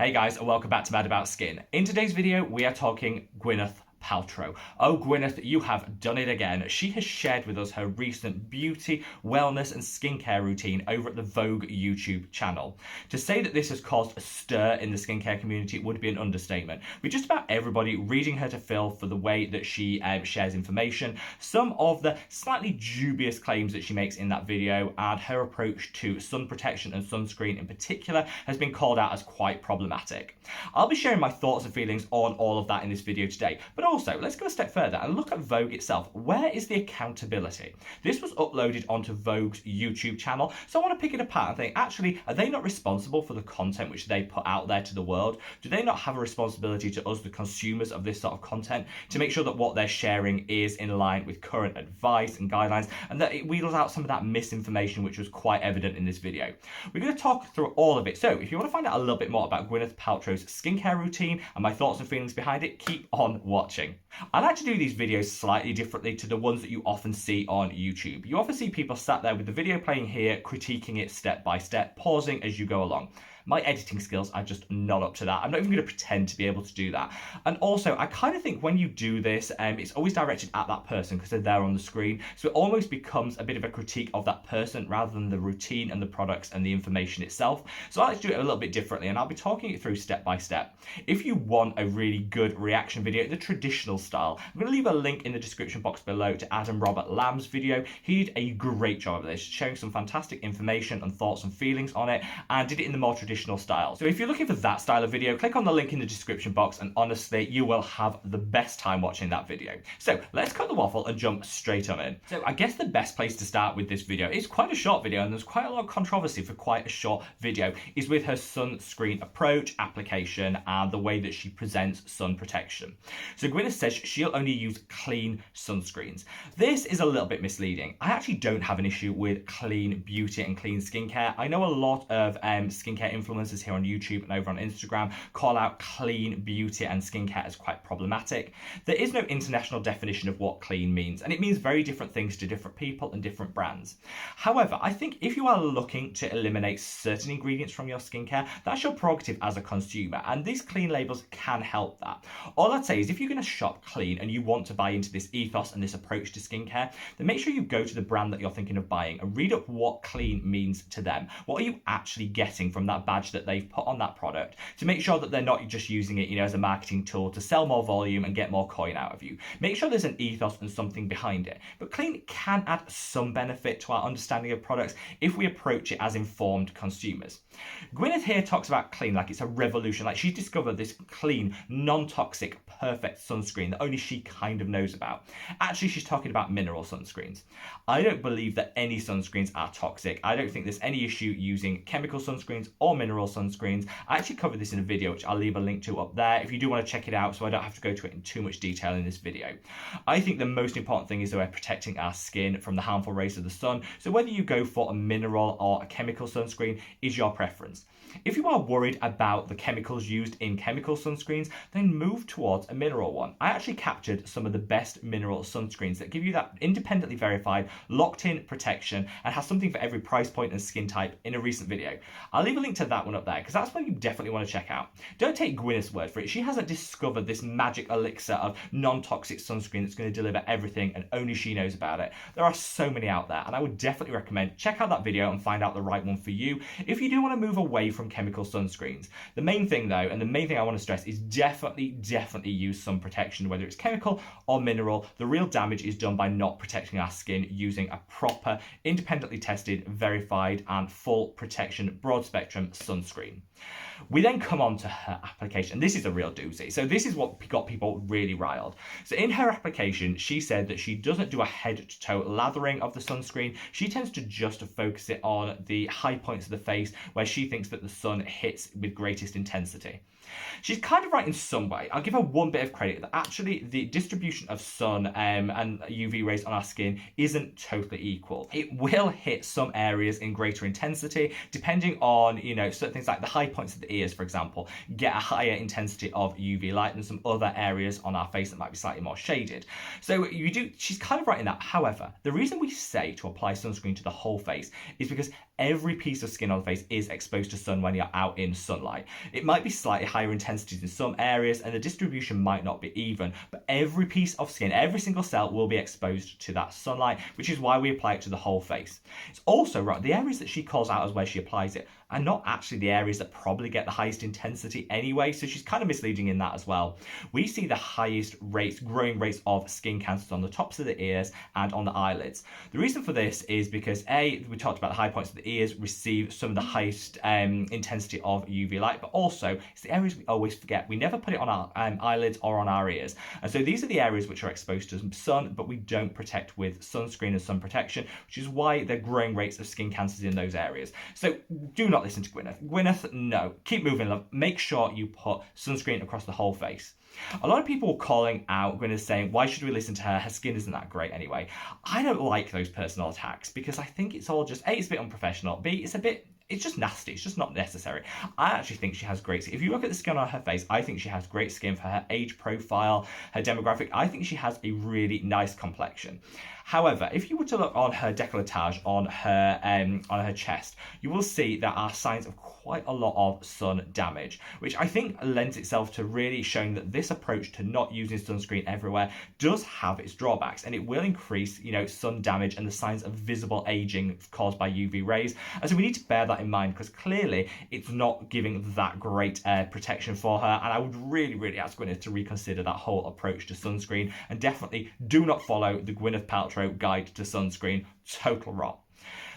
Hey guys, and welcome back to Mad About Skin. In today's video, we are talking Gwyneth Paltrow. Oh, Gwyneth, you have done it again. She has shared with us her recent beauty, wellness, and skincare routine over at the Vogue YouTube channel. To say that this has caused a stir in the skincare community would be an understatement, with just about everybody reading her to fill for the way that she shares information, some of the slightly dubious claims that she makes in that video, and her approach to sun protection and sunscreen in particular has been called out as quite problematic. I'll be sharing my thoughts and feelings on all of that in this video today, but also, let's go a step further and look at Vogue itself. Where is the accountability? This was uploaded onto Vogue's YouTube channel, so I want to pick it apart and think, actually, are they not responsible for the content which they put out there to the world? Do they not have a responsibility to us, the consumers of this sort of content, to make sure that what they're sharing is in line with current advice and guidelines, and that it wheels out some of that misinformation which was quite evident in this video? We're going to talk through all of it, so if you want to find out a little bit more about Gwyneth Paltrow's skincare routine and my thoughts and feelings behind it, keep on watching. I like to do these videos slightly differently to the ones that you often see on YouTube. You often see people sat there with the video playing here, critiquing it step by step, pausing as you go along. My editing skills are just not up to that. I'm not even going to pretend to be able to do that. And also, I kind of think when you do this, it's always directed at that person because they're there on the screen. So it almost becomes a bit of a critique of that person rather than the routine and the products and the information itself. So I like to do it a little bit differently, and I'll be talking it through step by step. If you want a really good reaction video, the traditional style, I'm going to leave a link in the description box below to Adam Robert Lamb's video. He did a great job of this, sharing some fantastic information and thoughts and feelings on it, and did it in the more traditional style. So if you're looking for that style of video, click on the link in the description box, and honestly, you will have the best time watching that video. So let's cut the waffle and jump straight on in. So I guess the best place to start with this video, it's quite a short video and there's quite a lot of controversy for quite a short video, is with her sunscreen approach, application, and the way that she presents sun protection. So Gwyneth says she'll only use clean sunscreens. This is a little bit misleading. I actually don't have an issue with clean beauty and clean skincare. I know a lot of skincare influencers here on YouTube and over on Instagram call out clean beauty and skincare as quite problematic. There is no international definition of what clean means, and it means very different things to different people and different brands. However, I think if you are looking to eliminate certain ingredients from your skincare, that's your prerogative as a consumer, and these clean labels can help that. All I'd say is if you're going to shop clean and you want to buy into this ethos and this approach to skincare, then make sure you go to the brand that you're thinking of buying and read up what clean means to them. What are you actually getting from that badge that they've put on that product, to make sure that they're not just using it, as a marketing tool to sell more volume and get more coin out of you. Make sure there's an ethos and something behind it. But clean can add some benefit to our understanding of products if we approach it as informed consumers. Gwyneth here talks about clean like it's a revolution, like she's discovered this clean, non-toxic, perfect sunscreen that only she kind of knows about. Actually, she's talking about mineral sunscreens. I don't believe that any sunscreens are toxic. I don't think there's any issue using chemical sunscreens or mineral sunscreens. I actually covered this in a video which I'll leave a link to up there if you do want to check it out, so I don't have to go to it in too much detail in this video. I think the most important thing is that we're protecting our skin from the harmful rays of the sun, so whether you go for a mineral or a chemical sunscreen is your preference. If you are worried about the chemicals used in chemical sunscreens, then move towards a mineral one. I actually captured some of the best mineral sunscreens that give you that independently verified, locked-in protection and has something for every price point and skin type in a recent video. I'll leave a link to that one up there because that's one you definitely want to check out. Don't take Gwyneth's word for it. She hasn't discovered this magic elixir of non-toxic sunscreen that's going to deliver everything and only she knows about it. There are so many out there, and I would definitely recommend check out that video and find out the right one for you if you do want to move away from chemical sunscreens. The main thing though, and the main thing I want to stress, is definitely use sun protection, whether it's chemical or mineral. The real damage is done by not protecting our skin using a proper, independently tested, verified and full protection broad spectrum sunscreen. We then come on to her application. This is a real doozy. So this is what got people really riled. So in her application, she said that she doesn't do a head to toe lathering of the sunscreen. She tends to just focus it on the high points of the face where she thinks that the sun hits with greatest intensity. She's kind of right in some way. I'll give her one bit of credit that actually the distribution of sun and UV rays on our skin isn't totally equal. It will hit some areas in greater intensity depending on, certain things like the high points of the ears, for example, get a higher intensity of UV light than some other areas on our face that might be slightly more shaded. So she's kind of right in that. However, the reason we say to apply sunscreen to the whole face is because every piece of skin on the face is exposed to sun sun when you're out in sunlight. It might be slightly higher intensities in some areas and the distribution might not be even, but every piece of skin, every single cell will be exposed to that sunlight, which is why we apply it to the whole face. It's also right, the areas that she calls out as where she applies it are not actually the areas that probably get the highest intensity anyway, so she's kind of misleading in that as well. We see the highest rates, growing rates of skin cancers on the tops of the ears and on the eyelids. The reason for this is because we talked about the high points of the ears receive some of the highest intensity of UV light, but also it's the areas we always forget. We never put it on our eyelids or on our ears, and so these are the areas which are exposed to sun, but we don't protect with sunscreen and sun protection, which is why there are growing rates of skin cancers in those areas. So do not listen to Gwyneth. Gwyneth, no. Keep moving, love. Make sure you put sunscreen across the whole face. A lot of people were calling out Gwyneth saying, why should we listen to her? Her skin isn't that great anyway. I don't like those personal attacks because I think it's all just, A, it's a bit unprofessional, B, it's just nasty. It's just not necessary. I actually think she has great skin. If you look at the skin on her face, I think she has great skin for her age profile, her demographic. I think she has a really nice complexion. However, if you were to look on her décolletage, on her chest, you will see there are signs of quite a lot of sun damage, which I think lends itself to really showing that this approach to not using sunscreen everywhere does have its drawbacks, and it will increase, sun damage and the signs of visible aging caused by UV rays. And so we need to bear that in mind because clearly it's not giving that great protection for her. And I would really, really ask Gwyneth to reconsider that whole approach to sunscreen, and definitely do not follow the Gwyneth Paltrow guide to sunscreen. Total rot.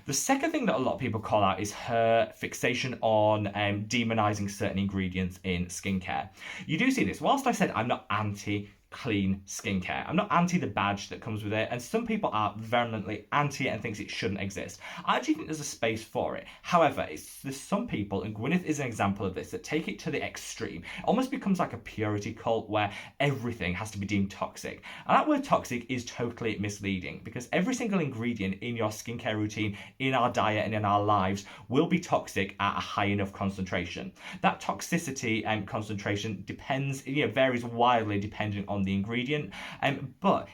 The second thing that a lot of people call out is her fixation on demonizing certain ingredients in skincare. You do see this. Whilst I said I'm not anti-clean skincare, I'm not anti the badge that comes with it, and some people are vehemently anti it and thinks it shouldn't exist. I actually think there's a space for it. However, there's some people, and Gwyneth is an example of this, that take it to the extreme. It almost becomes like a purity cult where everything has to be deemed toxic. And that word toxic is totally misleading because every single ingredient in your skincare routine, in our diet and in our lives will be toxic at a high enough concentration. That toxicity and concentration depends, varies wildly depending on the ingredient, but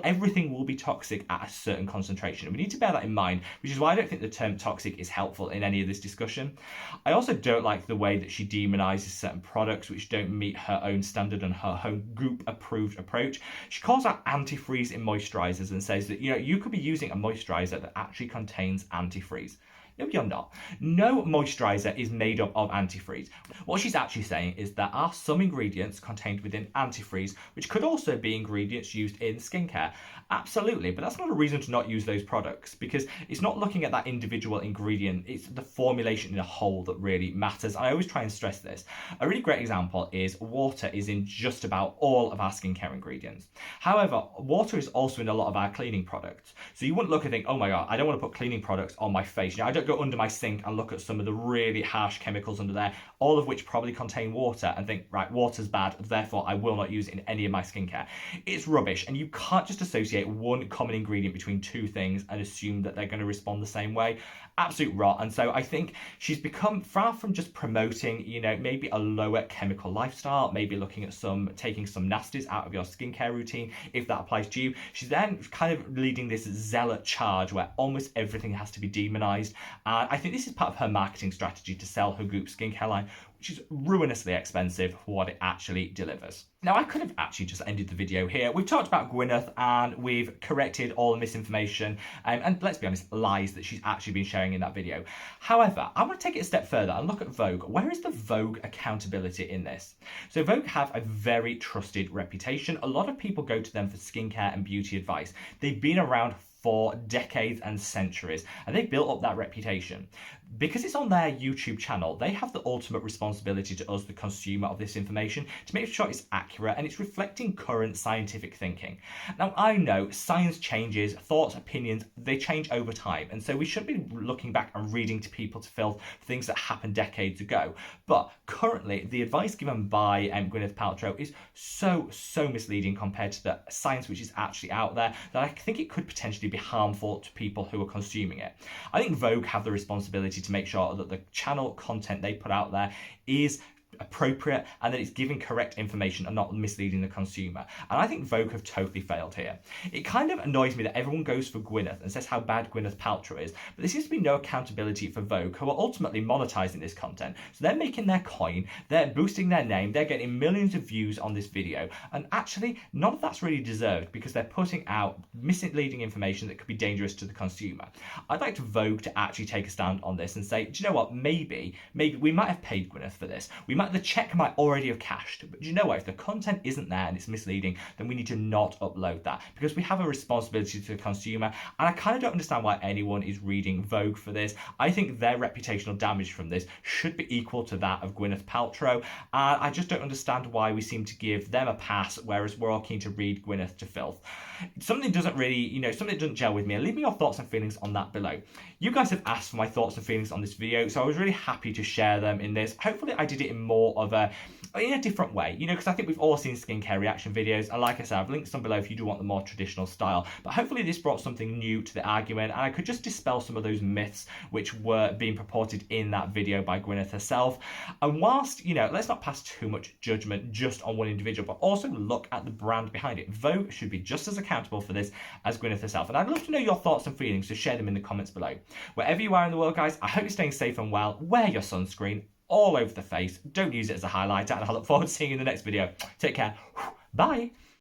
everything will be toxic at a certain concentration. We need to bear that in mind, which is why I don't think the term toxic is helpful in any of this discussion. I also don't like the way that she demonizes certain products which don't meet her own standard and her own group approved approach. She calls out antifreeze in moisturizers and says that you could be using a moisturizer that actually contains antifreeze. No, you're not. No moisturizer is made up of antifreeze. What she's actually saying is there are some ingredients contained within antifreeze which could also be ingredients used in skincare. Absolutely, but that's not a reason to not use those products because it's not looking at that individual ingredient, it's the formulation in a whole that really matters. I always try and stress this. A really great example is water is in just about all of our skincare ingredients. However, water is also in a lot of our cleaning products. So you wouldn't look and think, oh my God, I don't want to put cleaning products on my face. I don't go under my sink and look at some of the really harsh chemicals under there, all of which probably contain water, and think, right, water's bad, therefore I will not use it in any of my skincare. It's rubbish, and you can't just associate one common ingredient between two things and assume that they're going to respond the same way. Absolute rot. And so I think she's become, far from just promoting, maybe a lower chemical lifestyle, maybe looking at taking some nasties out of your skincare routine, if that applies to you. She's then kind of leading this zealot charge where almost everything has to be demonized. And I think this is part of her marketing strategy to sell her Goop skincare line, which is ruinously expensive for what it actually delivers. Now, I could have actually just ended the video here. We've talked about Gwyneth and we've corrected all the misinformation and let's be honest, lies that she's actually been sharing in that video. However, I want to take it a step further and look at Vogue. Where is the Vogue accountability in this? So Vogue have a very trusted reputation. A lot of people go to them for skincare and beauty advice. They've been around for decades and centuries, and they built up that reputation. Because it's on their YouTube channel, they have the ultimate responsibility to us, the consumer of this information, to make sure it's accurate and it's reflecting current scientific thinking. Now, I know science changes, thoughts, opinions, they change over time, and so we shouldn't be looking back and reading to people to fill things that happened decades ago. But currently, the advice given by Gwyneth Paltrow is so misleading compared to the science which is actually out there that I think it could potentially be harmful to people who are consuming it. I think Vogue have the responsibility to make sure that the channel content they put out there is appropriate and that it's giving correct information and not misleading the consumer. And I think Vogue have totally failed here. It kind of annoys me that everyone goes for Gwyneth and says how bad Gwyneth Paltrow is, but there seems to be no accountability for Vogue, who are ultimately monetizing this content. So they're making their coin, they're boosting their name, they're getting millions of views on this video, and actually none of that's really deserved because they're putting out misleading information that could be dangerous to the consumer. I'd like Vogue to actually take a stand on this and say, do you know what, maybe we might have paid Gwyneth for this. The check might already have cashed, but do you know what? If the content isn't there and it's misleading, then we need to not upload that because we have a responsibility to the consumer. And I kind of don't understand why anyone is reading Vogue for this. I think their reputational damage from this should be equal to that of Gwyneth Paltrow. And I just don't understand why we seem to give them a pass, whereas we're all keen to read Gwyneth to filth. Something doesn't really, something doesn't gel with me. Leave me your thoughts and feelings on that below. You guys have asked for my thoughts and feelings on this video, so I was really happy to share them in this. Hopefully I did it in a different way, because I think we've all seen skincare reaction videos, and like I said, I've linked some below if you do want the more traditional style, but hopefully this brought something new to the argument, and I could just dispel some of those myths which were being purported in that video by Gwyneth herself. And whilst, let's not pass too much judgment just on one individual, but also look at the brand behind it. Vogue should be just as accountable for this as Gwyneth herself, and I'd love to know your thoughts and feelings, so share them in the comments below. Wherever you are in the world, guys, I hope you're staying safe and well. Wear your sunscreen all over the face. Don't use it as a highlighter, and I look forward to seeing you in the next video. Take care. Bye.